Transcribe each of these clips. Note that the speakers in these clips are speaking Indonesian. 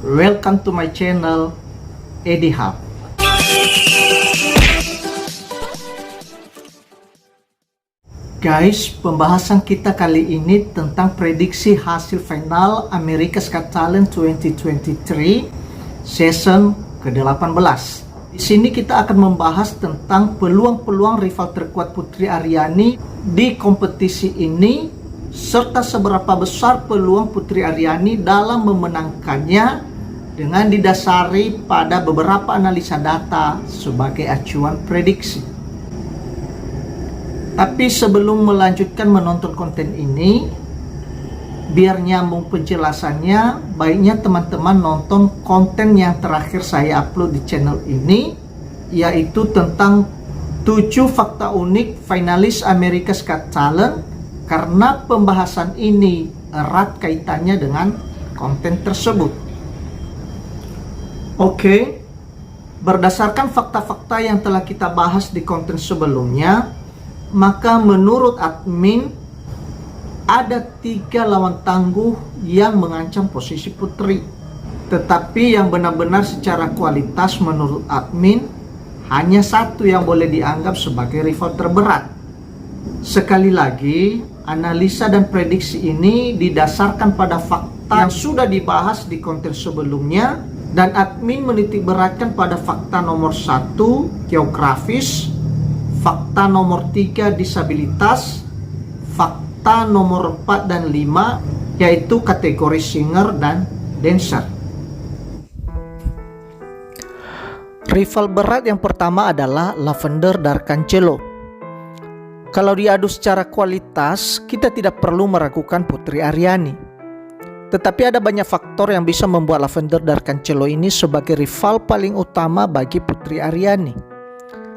Welcome to my channel, Eddie Hub. Guys, pembahasan kita kali ini tentang prediksi hasil final America's Got Talent 2023 season ke-18. Di sini kita akan membahas tentang peluang-peluang rival terkuat Putri Aryani di kompetisi ini, serta seberapa besar peluang Putri Aryani dalam memenangkannya dengan didasari pada beberapa analisa data sebagai acuan prediksi. Tapi sebelum melanjutkan menonton konten ini, biar nyambung penjelasannya, baiknya teman-teman nonton konten yang terakhir saya upload di channel ini, yaitu tentang 7 fakta unik finalis America's Got Talent, karena pembahasan ini erat kaitannya dengan konten tersebut. Oke, berdasarkan fakta-fakta yang telah kita bahas di konten sebelumnya, maka menurut admin ada 3 lawan tangguh yang mengancam posisi Putri. Tetapi yang benar-benar secara kualitas menurut admin hanya 1 yang boleh dianggap sebagai rival terberat. Sekali lagi, analisa dan prediksi ini didasarkan pada fakta yang sudah dibahas di konten sebelumnya, dan admin menitik beratkan pada fakta nomor 1, geografis, fakta nomor 3, disabilitas, fakta nomor 4 dan 5, yaitu kategori singer dan dancer. Rival berat yang pertama adalah Lavender Darkangelo. Kalau diadu secara kualitas, kita tidak perlu meragukan Putri Aryani. Tetapi ada banyak faktor yang bisa membuat Lavender Darkangelo ini sebagai rival paling utama bagi Putri Aryani.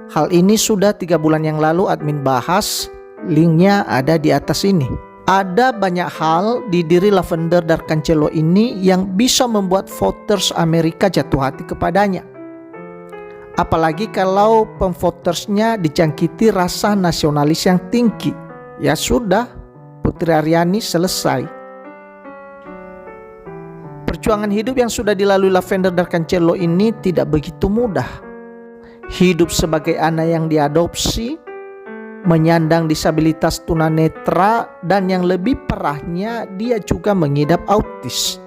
Hal ini sudah 3 bulan yang lalu admin bahas, linknya ada di atas ini. Ada banyak hal di diri Lavender Darkangelo ini yang bisa membuat voters Amerika jatuh hati kepadanya. Apalagi kalau pemvotersnya dijangkiti rasa nasionalis yang tinggi. Ya sudah, Putri Aryani selesai. Perjuangan hidup yang sudah dilalui Lavender Darkangelo ini tidak begitu mudah. Hidup sebagai anak yang diadopsi, menyandang disabilitas tunanetra, dan yang lebih parahnya dia juga mengidap autis.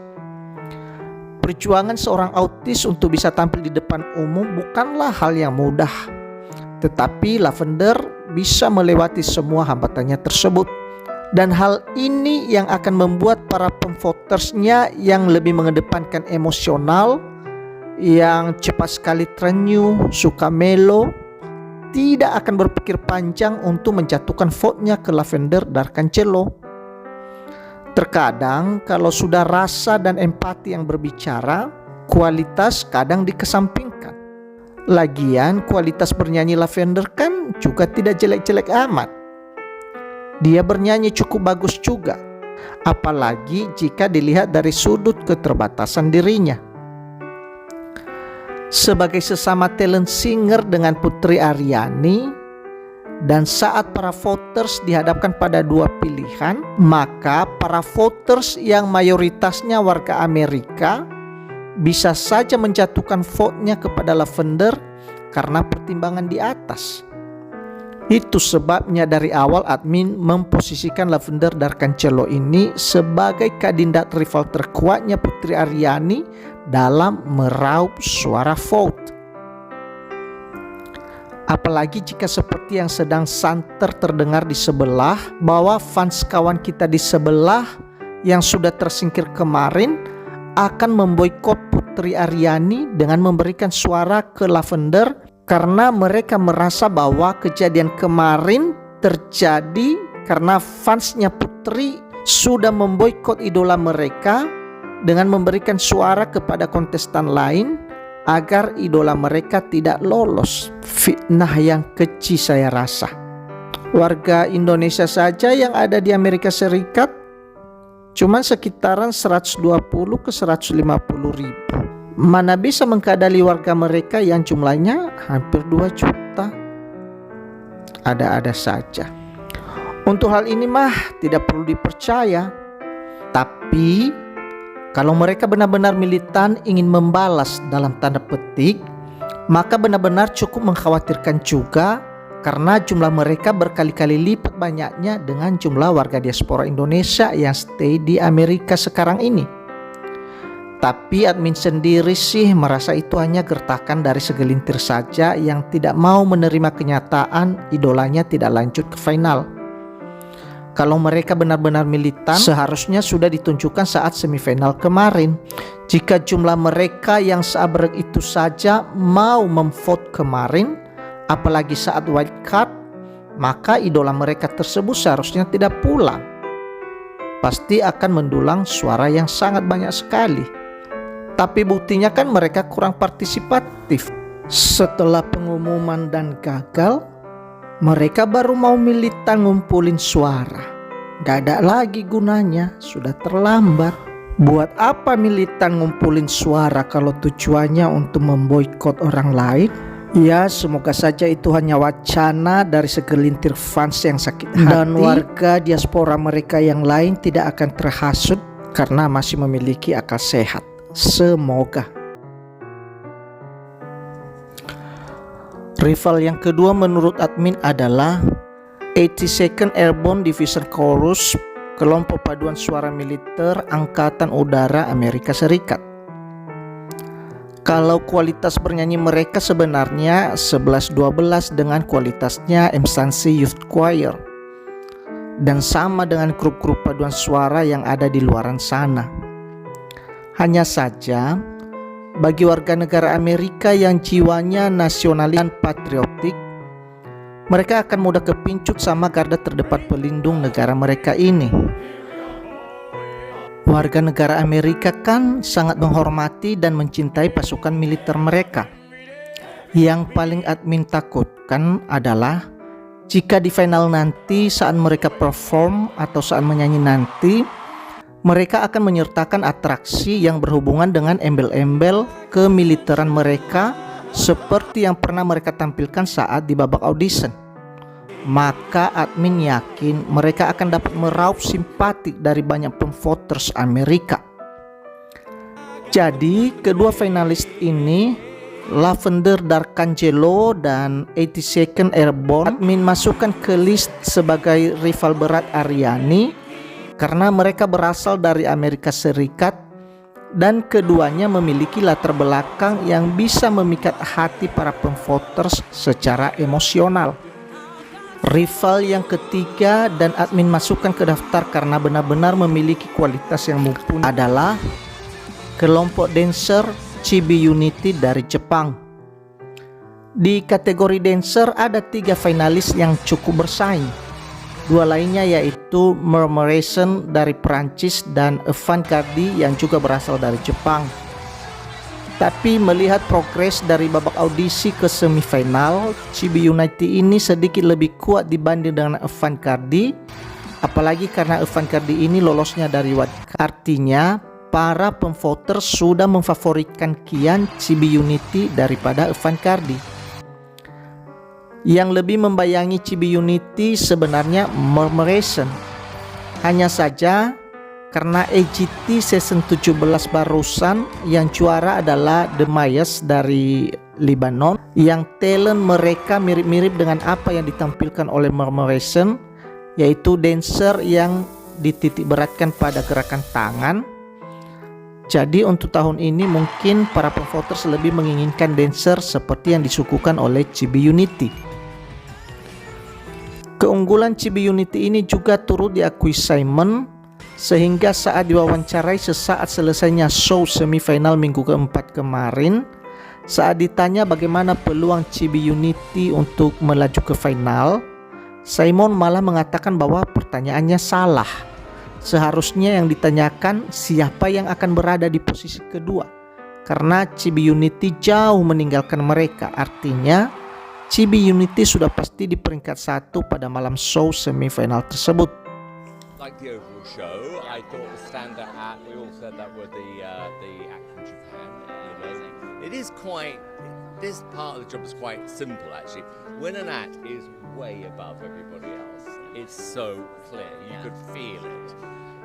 Perjuangan seorang autis untuk bisa tampil di depan umum bukanlah hal yang mudah. Tetapi Lavender bisa melewati semua hambatannya tersebut. Dan hal ini yang akan membuat para pemvotersnya yang lebih mengedepankan emosional, yang cepat sekali terenyuh, suka melo, tidak akan berpikir panjang untuk menjatuhkan vote-nya ke Lavender Darkangelo. Terkadang kalau sudah rasa dan empati yang berbicara, kualitas kadang dikesampingkan. Lagian kualitas bernyanyi Lavender kan juga tidak jelek-jelek amat. Dia bernyanyi cukup bagus juga, apalagi jika dilihat dari sudut keterbatasan dirinya. Sebagai sesama talent singer dengan Putri Aryani, dan saat para voters dihadapkan pada 2 pilihan, maka para voters yang mayoritasnya warga Amerika bisa saja menjatuhkan vote-nya kepada Lavender karena pertimbangan di atas. Itu sebabnya dari awal admin memposisikan Lavender Darkangelo ini sebagai kandidat rival terkuatnya Putri Aryani dalam meraup suara vote. Apalagi jika seperti yang sedang santer terdengar di sebelah, bahwa fans kawan kita di sebelah yang sudah tersingkir kemarin akan memboikot Putri Aryani dengan memberikan suara ke Lavender, karena mereka merasa bahwa kejadian kemarin terjadi karena fansnya Putri sudah memboikot idola mereka dengan memberikan suara kepada kontestan lain agar idola mereka tidak lolos. Fitnah yang keji saya rasa. Warga Indonesia saja yang ada di Amerika Serikat cuma sekitaran 120 ke 150 ribu. Mana bisa mengkadali warga mereka yang jumlahnya hampir 2 juta. Ada-ada saja. Untuk hal ini mah tidak perlu dipercaya. Tapi Kalau mereka benar-benar militan ingin membalas dalam tanda petik, maka benar-benar cukup mengkhawatirkan juga karena jumlah mereka berkali-kali lipat banyaknya dengan jumlah warga diaspora Indonesia yang stay di Amerika sekarang ini. Tapi admin sendiri sih merasa itu hanya gertakan dari segelintir saja yang tidak mau menerima kenyataan idolanya tidak lanjut ke final. Kalau mereka benar-benar militan, seharusnya sudah ditunjukkan saat semifinal kemarin. Jika jumlah mereka yang seabrek itu saja mau memvote kemarin, apalagi saat wild card, maka idola mereka tersebut seharusnya tidak pulang. Pasti akan mendulang suara yang sangat banyak sekali. Tapi buktinya kan mereka kurang partisipatif. Setelah pengumuman dan gagal, mereka baru mau militan ngumpulin suara. Gak ada lagi gunanya, sudah terlambat. Buat apa militan ngumpulin suara kalau tujuannya untuk memboikot orang lain? Ya, semoga saja itu hanya wacana dari segelintir fans yang sakit hati. Dan warga diaspora mereka yang lain tidak akan terhasut karena masih memiliki akal sehat. Semoga. Rival yang kedua menurut admin adalah 82nd Airborne Division Chorus, kelompok paduan suara militer Angkatan Udara Amerika Serikat. Kalau kualitas bernyanyi mereka sebenarnya 11-12 dengan kualitasnya instansi Youth Choir, dan sama dengan grup-grup paduan suara yang ada di luaran sana. Hanya saja bagi warga negara Amerika yang jiwanya nasionalis dan patriotik, mereka akan mudah kepincut sama garda terdepan pelindung negara mereka ini. Warga negara Amerika kan sangat menghormati dan mencintai pasukan militer mereka. Yang paling admin takutkan adalah jika di final nanti saat mereka perform atau saat menyanyi nanti, mereka akan menyertakan atraksi yang berhubungan dengan embel-embel kemiliteran mereka seperti yang pernah mereka tampilkan saat di babak audition. Maka admin yakin mereka akan dapat meraup simpati dari banyak pemvoters Amerika. Jadi kedua finalis ini, Lavender Darkangelo dan 82nd Airborne, admin masukkan ke list sebagai rival berat Aryani karena mereka berasal dari Amerika Serikat dan keduanya memiliki latar belakang yang bisa memikat hati para pemvoters secara emosional. Rival yang ketiga dan admin masukkan ke daftar karena benar-benar memiliki kualitas yang mumpuni adalah kelompok dancer Chibi Unity dari Jepang. Di kategori dancer ada 3 finalis yang cukup bersaing. 2 lainnya yaitu Murmuration dari Perancis dan Avantgarde yang juga berasal dari Jepang. Tapi melihat progres dari babak audisi ke semifinal, Chibi Unity ini sedikit lebih kuat dibanding dengan Avantgarde, apalagi karena Avantgarde ini lolosnya dari wildcard. Artinya para pemvoter sudah memfavoritkan kian Chibi Unity daripada Avantgarde. Yang lebih membayangi Chibi Unity sebenarnya Murmuration. Hanya saja karena AGT season 17 barusan yang juara adalah The Mayas dari Lebanon, yang talent mereka mirip-mirip dengan apa yang ditampilkan oleh Murmuration, yaitu dancer yang dititik beratkan pada gerakan tangan. Jadi untuk tahun ini mungkin para pemvoters lebih menginginkan dancer seperti yang disuguhkan oleh Chibi Unity. Keunggulan Chibi Unity ini juga turut diakui Simon, sehingga saat diwawancarai sesaat selesainya show semifinal minggu keempat kemarin, saat ditanya bagaimana peluang Chibi Unity untuk melaju ke final, Simon malah mengatakan bahwa pertanyaannya salah. Seharusnya yang ditanyakan siapa yang akan berada di posisi kedua, karena Chibi Unity jauh meninggalkan mereka. Artinya Chibi Unity sudah pasti di peringkat 1 pada malam show semifinal tersebut. Like the overall show, I thought the standout act, we all said that were the act from Japan. You know, it is quite, this part of the job is quite simple actually. When an act is way above everybody else, it's so clear, you could feel it.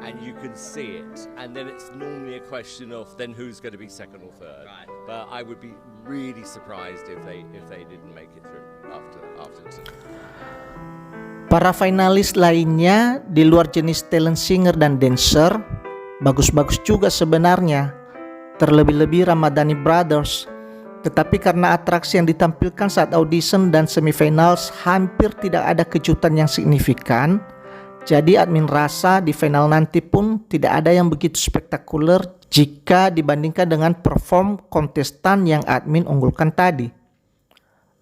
and you can see it, and then it's normally a question of then who's going to be second or third. Right. But I would be really surprised if they didn't make it through after two. Para finalis lainnya di luar jenis talent singer dan dancer bagus-bagus juga sebenarnya, terlebih-lebih Ramadhani Brothers. Tetapi karena atraksi yang ditampilkan saat audition dan semifinals hampir tidak ada kejutan yang signifikan, jadi admin rasa di final nanti pun tidak ada yang begitu spektakuler jika dibandingkan dengan perform kontestan yang admin unggulkan tadi.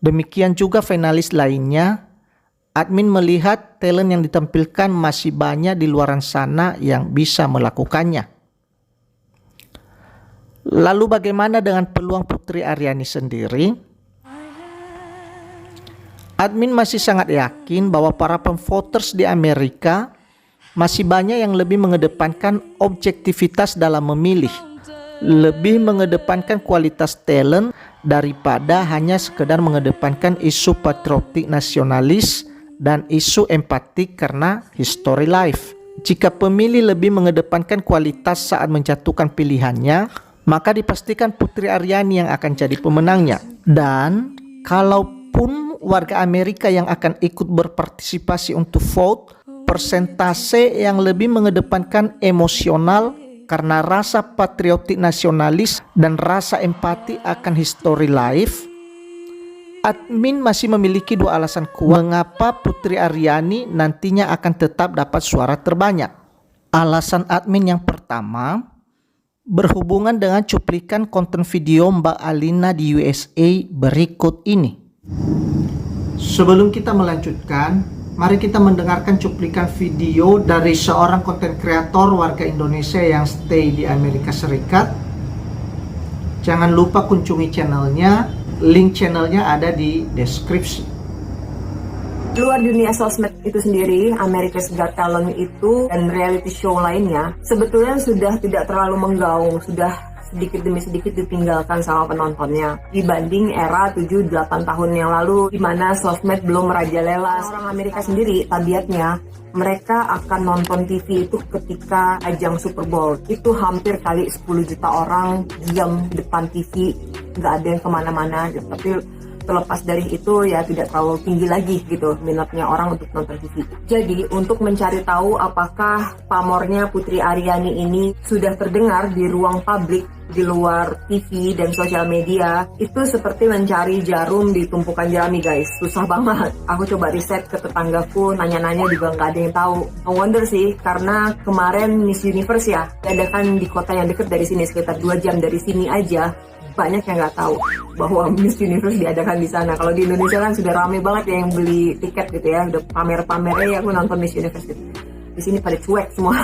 Demikian juga finalis lainnya, admin melihat talent yang ditampilkan masih banyak di luaran sana yang bisa melakukannya. Lalu bagaimana dengan peluang Putri Aryani sendiri? Admin masih sangat yakin bahwa para pemvoters di Amerika masih banyak yang lebih mengedepankan objektivitas dalam memilih, lebih mengedepankan kualitas talent daripada hanya sekedar mengedepankan isu patriotik nasionalis dan isu empatik karena history life. Jika pemilih lebih mengedepankan kualitas saat menjatuhkan pilihannya, maka dipastikan Putri Aryani yang akan jadi pemenangnya. Dan kalaupun warga Amerika yang akan ikut berpartisipasi untuk vote, persentase yang lebih mengedepankan emosional karena rasa patriotik nasionalis dan rasa empati akan history life, admin masih memiliki dua alasan kuat mengapa Putri Aryani nantinya akan tetap dapat suara terbanyak. Alasan admin yang pertama berhubungan dengan cuplikan konten video Mbak Alina di USA berikut ini. Sebelum kita melanjutkan, mari kita mendengarkan cuplikan video dari seorang konten kreator warga Indonesia yang stay di Amerika Serikat. Jangan lupa kunjungi channelnya, link channelnya ada di deskripsi. Luar dunia sosmed itu sendiri, America's Got Talent itu dan reality show lainnya sebetulnya sudah tidak terlalu menggaung, sudah sedikit demi sedikit ditinggalkan sama penontonnya dibanding era 7-8 tahun yang lalu di mana sosmed belum merajalela. Orang Amerika sendiri tabiatnya mereka akan nonton TV itu ketika ajang Super Bowl. Itu hampir kali 10 juta orang diam di depan TV, nggak ada yang kemana-mana gitu. Tapi terlepas dari itu ya tidak terlalu tinggi lagi gitu minatnya orang untuk nonton TV. Jadi untuk mencari tahu apakah pamornya Putri Aryani ini sudah terdengar di ruang publik di luar TV dan sosial media, itu seperti mencari jarum di tumpukan jerami guys, susah banget. Aku coba riset ke tetanggaku, nanya-nanya juga nggak ada yang tahu. No wonder sih, karena kemarin Miss Universe ya diadakan di kota yang dekat dari sini, sekitar 2 jam dari sini aja. Banyak yang nggak tahu bahwa Miss Universe diadakan di sana. Kalau di Indonesia kan sudah rame banget ya yang beli tiket gitu ya, udah pamer-pamernya ya aku nonton Miss Universe gitu. Di sini pada cuek semua.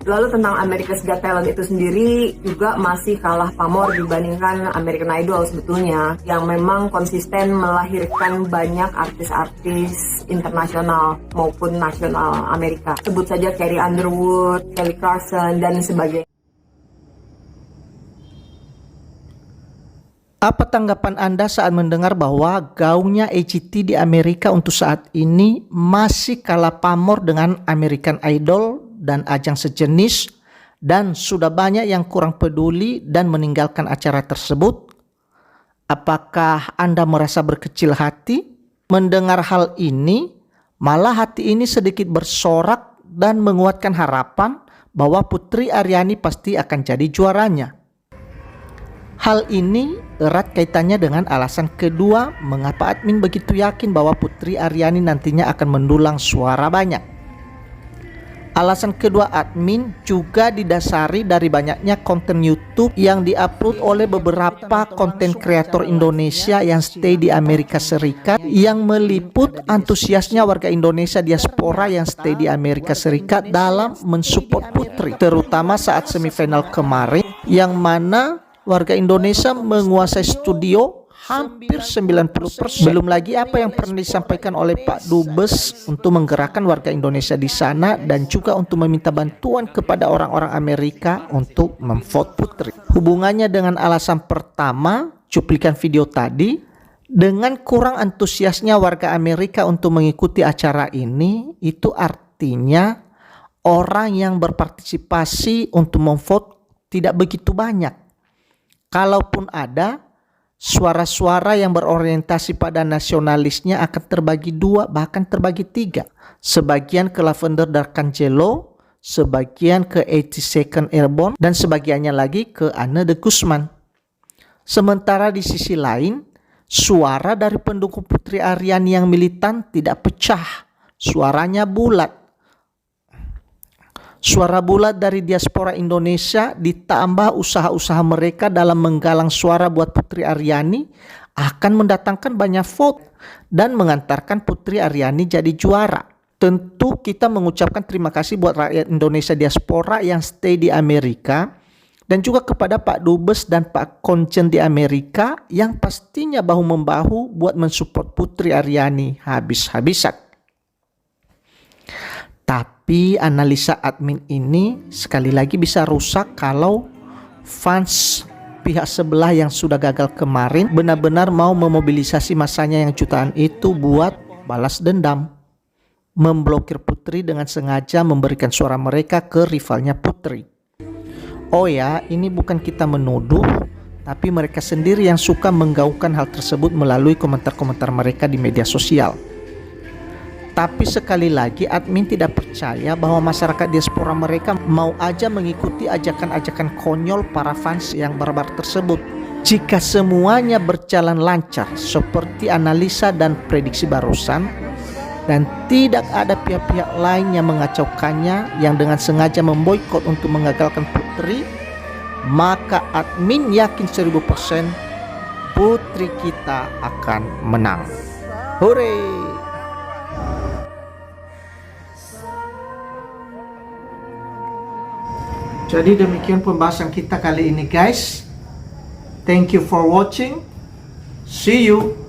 Lalu tentang America's Got Talent itu sendiri juga masih kalah pamor dibandingkan American Idol sebetulnya, yang memang konsisten melahirkan banyak artis-artis internasional maupun nasional Amerika. Sebut saja Carrie Underwood, Kelly Clarkson dan sebagainya. Apa tanggapan Anda saat mendengar bahwa gaungnya AGT di Amerika untuk saat ini masih kalah pamor dengan American Idol dan ajang sejenis, dan sudah banyak yang kurang peduli dan meninggalkan acara tersebut? Apakah Anda merasa berkecil hati mendengar hal ini? Malah hati ini sedikit bersorak dan menguatkan harapan bahwa Putri Aryani pasti akan jadi juaranya. Hal ini erat kaitannya dengan alasan kedua mengapa admin begitu yakin bahwa Putri Aryani nantinya akan mendulang suara banyak. Alasan kedua admin juga didasari dari banyaknya konten YouTube yang diupload oleh beberapa konten kreator Indonesia yang stay di Amerika Serikat yang meliput antusiasnya warga Indonesia diaspora yang stay di Amerika Serikat dalam mensupport Putri, terutama saat semifinal kemarin yang mana warga Indonesia menguasai studio hampir 90%. Belum lagi apa yang pernah disampaikan oleh Pak Dubes untuk menggerakkan warga Indonesia di sana dan juga untuk meminta bantuan kepada orang-orang Amerika untuk memvote Putri. Hubungannya dengan alasan pertama, cuplikan video tadi, dengan kurang antusiasnya warga Amerika untuk mengikuti acara ini, itu artinya orang yang berpartisipasi untuk memvote tidak begitu banyak. Kalaupun ada, suara-suara yang berorientasi pada nasionalisnya akan terbagi 2, bahkan terbagi 3. Sebagian ke Lavender Darkangelo, sebagian ke 82nd Airborne, dan sebagiannya lagi ke Anne de Guzman. Sementara di sisi lain, suara dari pendukung Putri Aryani yang militan tidak pecah, suaranya bulat. Suara bulat dari diaspora Indonesia ditambah usaha-usaha mereka dalam menggalang suara buat Putri Aryani akan mendatangkan banyak vote dan mengantarkan Putri Aryani jadi juara. Tentu kita mengucapkan terima kasih buat rakyat Indonesia diaspora yang stay di Amerika, dan juga kepada Pak Dubes dan Pak Konjen di Amerika yang pastinya bahu-membahu buat mensupport Putri Aryani habis-habisan. Tapi analisa admin ini sekali lagi bisa rusak kalau fans pihak sebelah yang sudah gagal kemarin benar-benar mau memobilisasi masanya yang jutaan itu buat balas dendam. Memblokir Putri dengan sengaja memberikan suara mereka ke rivalnya Putri. Oh ya, ini bukan kita menuduh, tapi mereka sendiri yang suka menggaungkan hal tersebut melalui komentar-komentar mereka di media sosial. Tapi sekali lagi admin tidak percaya bahwa masyarakat diaspora mereka mau aja mengikuti ajakan-ajakan konyol para fans yang barbar tersebut. Jika semuanya berjalan lancar seperti analisa dan prediksi barusan, dan tidak ada pihak-pihak lain yang mengacaukannya yang dengan sengaja memboikot untuk mengagalkan Putri, maka admin yakin 1000% Putri kita akan menang. Hore! Jadi demikian pembahasan kita kali ini guys. Thank you for watching. See you.